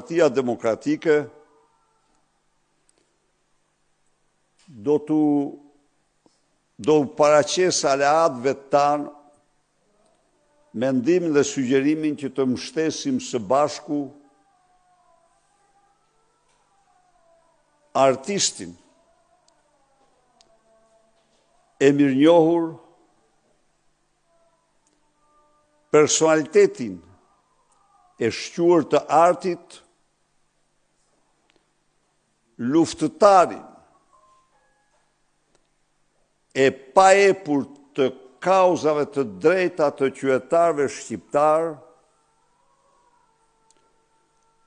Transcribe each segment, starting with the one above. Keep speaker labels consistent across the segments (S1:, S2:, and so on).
S1: Partia Demokratike do paraqes aleatëve tanë mendimin dhe sugjerimin që të mbështesim së bashku artistin e mirënjohur, personalitetin e shquar të artit, luftëtarin e paepur të kauzave të drejta të qytetarëve shqiptar,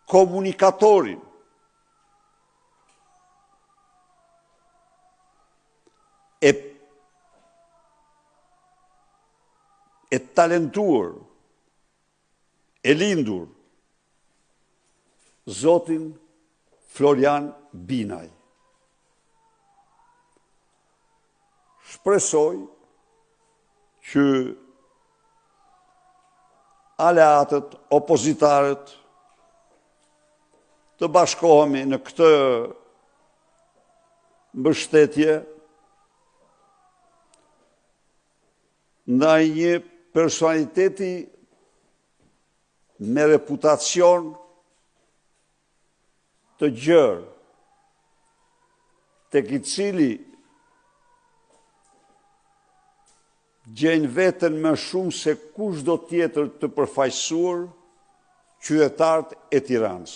S1: komunikatorin e talentuar, e lindur, zotin Florian Binaj. Shpresoj që aleatët, opozitarët, të bashkohemi në këtë mbështetje ndaj një personaliteti me reputacion të gjerë, tek i cili gjenë vetën më shumë se kushdo tjetër të përfaqësuar qytetarët e Tiranës.